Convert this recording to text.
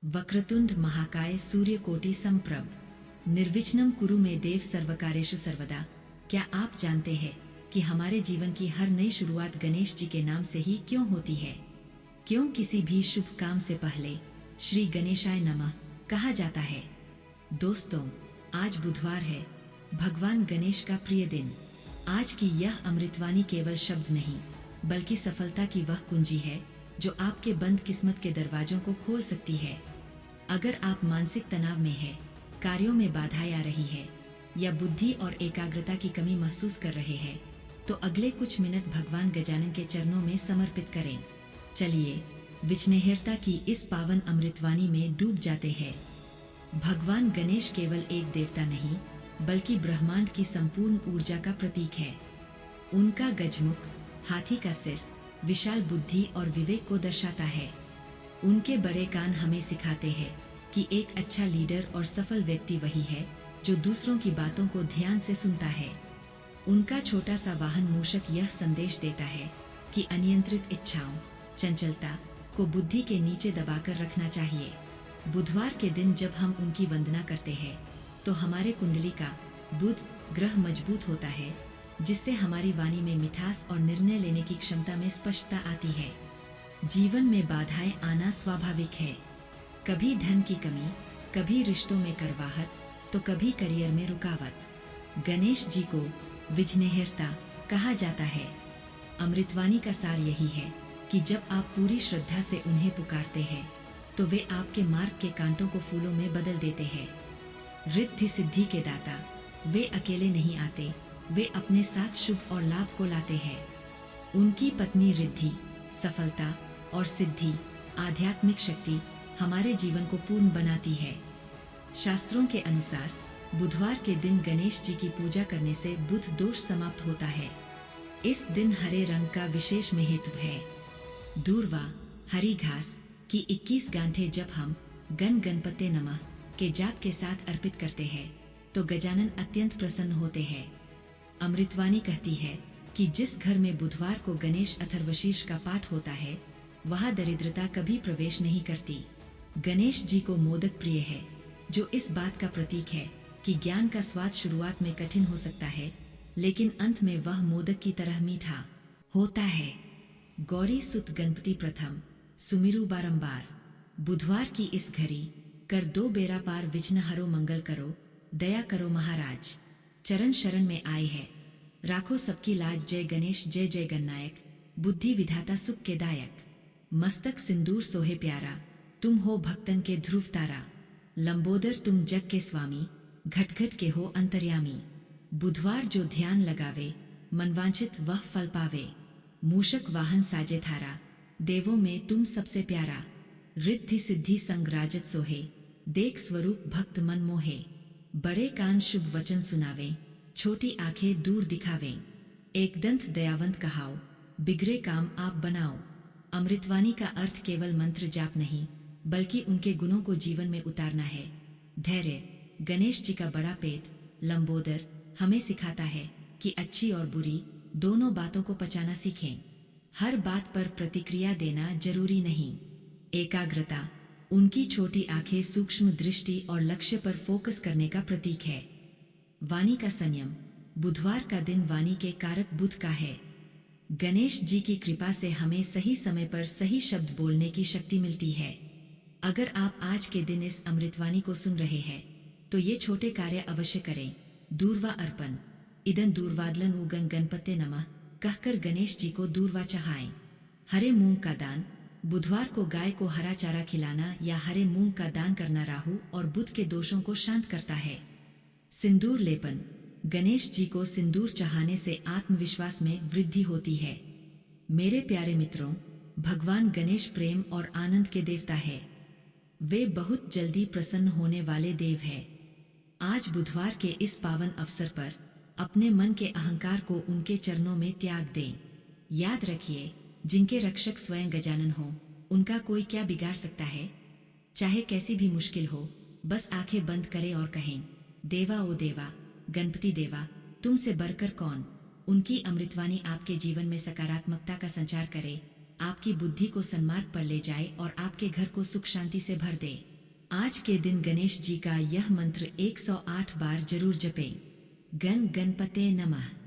वक्रतुंड महाकाय सूर्यकोटि समप्रभ निर्विघ्नं कुरु मे देव सर्वकार्येषु सर्वदा। क्या आप जानते हैं कि हमारे जीवन की हर नई शुरुआत गणेश जी के नाम से ही क्यों होती है? क्यों किसी भी शुभ काम से पहले श्री गणेशाय नमः कहा जाता है? दोस्तों, आज बुधवार है, भगवान गणेश का प्रिय दिन। आज की यह अमृतवाणी केवल शब्द नहीं, बल्कि सफलता की वह कुंजी है जो आपके बंद किस्मत के दरवाजों को खोल सकती है। अगर आप मानसिक तनाव में हैं, कार्यों में बाधाएं आ रही है या बुद्धि और एकाग्रता की कमी महसूस कर रहे हैं, तो अगले कुछ मिनट भगवान गजानन के चरणों में समर्पित करें। चलिए विघ्नहर्ता की इस पावन अमृतवाणी में डूब जाते हैं। भगवान गणेश केवल एक देवता नहीं, बल्कि ब्रह्मांड की संपूर्ण ऊर्जा का प्रतीक है। उनका गजमुख, हाथी का सिर, विशाल बुद्धि और विवेक को दर्शाता है। उनके बड़े कान हमें सिखाते हैं कि एक अच्छा लीडर और सफल व्यक्ति वही है जो दूसरों की बातों को ध्यान से सुनता है। उनका छोटा सा वाहन मूषक यह संदेश देता है कि अनियंत्रित इच्छाओं, चंचलता को बुद्धि के नीचे दबाकर रखना चाहिए। बुधवार के दिन जब हम उनकी वंदना करते हैं, तो हमारे कुंडली का बुध ग्रह मजबूत होता है, जिससे हमारी वाणी में मिठास और निर्णय लेने की क्षमता में स्पष्टता आती है। जीवन में बाधाएं आना स्वाभाविक है। कभी धन की कमी, कभी रिश्तों में करवाहट, तो कभी करियर में रुकावट। गणेश जी को विघ्नहर्ता कहा जाता है। अमृतवाणी का सार यही है कि जब आप पूरी श्रद्धा से उन्हें पुकारते हैं, तो वे आपके मार्ग के कांटों को फूलों में बदल देते हैं। रिद्धि सिद्धि के दाता, वे अकेले नहीं आते, वे अपने साथ शुभ और लाभ को लाते हैं। उनकी पत्नी रिद्धि, सफलता और सिद्धि, आध्यात्मिक शक्ति हमारे जीवन को पूर्ण बनाती है। शास्त्रों के अनुसार बुधवार के दिन गणेश जी की पूजा करने से बुध दोष समाप्त होता है। इस दिन हरे रंग का विशेष महत्व है। दूर्वा, हरी घास की 21 गांठें जब हम गणपते नमः के जाप के साथ अर्पित करते हैं, तो गजानन अत्यंत प्रसन्न होते हैं। अमृतवाणी कहती है कि जिस घर में बुधवार को गणेश अथर्वशीर्ष का पाठ होता है, वहां दरिद्रता कभी प्रवेश नहीं करती। गणेश जी को मोदक प्रिय है, जो इस बात का प्रतीक है कि ज्ञान का स्वाद शुरुआत में कठिन हो सकता है, लेकिन अंत में वह मोदक की तरह मीठा होता है। गौरी सुत गणपति प्रथम सुमिरु बारंबार। बुधवार की इस घड़ी कर दो बेरा पार, विघ्न हरो मंगल करो, दया करो महाराज। चरण शरण में आए है, राखो सबकी लाज। जय गणेश, जय जय गणनायक, बुद्धि विधाता सुख के दायक। मस्तक सिंदूर सोहे प्यारा, तुम हो भक्तन के ध्रुव तारा। लंबोदर तुम जग के स्वामी, घट घट के हो अंतर्यामी। बुधवार जो ध्यान लगावे, मनवांछित वह फल पावे। मूषक वाहन साजे थारा, देवों में तुम सबसे प्यारा। रिद्धि सिद्धि संग राजत सोहे, देख स्वरूप भक्त मन मोहे। बड़े कान शुभ वचन सुनावे, छोटी आंखें दूर दिखावे। एक दंत दयावंत कहाओ, बिगड़े काम आप बनाओ। अमृतवाणी का अर्थ केवल मंत्र जाप नहीं, बल्कि उनके गुणों को जीवन में उतारना है। धैर्य, गणेश जी का बड़ा पेट लंबोदर हमें सिखाता है कि अच्छी और बुरी दोनों बातों को पचाना सीखें। हर बात पर प्रतिक्रिया देना जरूरी नहीं। एकाग्रता, उनकी छोटी आंखें सूक्ष्म दृष्टि और लक्ष्य पर फोकस करने का प्रतीक है। वाणी का संयम, बुधवार का दिन वाणी के कारक बुध का है। गणेश जी की कृपा से हमें सही समय पर सही शब्द बोलने की शक्ति मिलती है। अगर आप आज के दिन इस अमृतवाणी को सुन रहे हैं, तो ये छोटे कार्य अवश्य करें। दूर्वा अर्पण, इदं दूर्वादलन उगं गणपते नमः कहकर गणेश जी को दूर्वा चढ़ाएं। हरे मूंग का दान, बुधवार को गाय को हरा चारा खिलाना या हरे मूंग का दान करना राहु और बुध के दोषों को शांत करता है। सिंदूर लेपन, गणेश जी को सिंदूर चढ़ाने से आत्मविश्वास में वृद्धि होती है। मेरे प्यारे मित्रों, भगवान गणेश प्रेम और आनंद के देवता है। वे बहुत जल्दी प्रसन्न होने वाले देव हैं। आज बुधवार के इस पावन अवसर पर अपने मन के अहंकार को उनके चरणों में त्याग दें। याद रखिए, जिनके रक्षक स्वयं गजानन हो, उनका कोई क्या बिगाड़ सकता है। चाहे कैसी भी मुश्किल हो, बस आंखें बंद करें और कहें, देवा ओ देवा, गणपति देवा, तुमसे बढ़कर कौन। उनकी अमृतवाणी आपके जीवन में सकारात्मकता का संचार करे, आपकी बुद्धि को सन्मार्ग पर ले जाए और आपके घर को सुख शांति से भर दे। आज के दिन गणेश जी का यह मंत्र 108 बार जरूर जपें। गण गणपते नमः।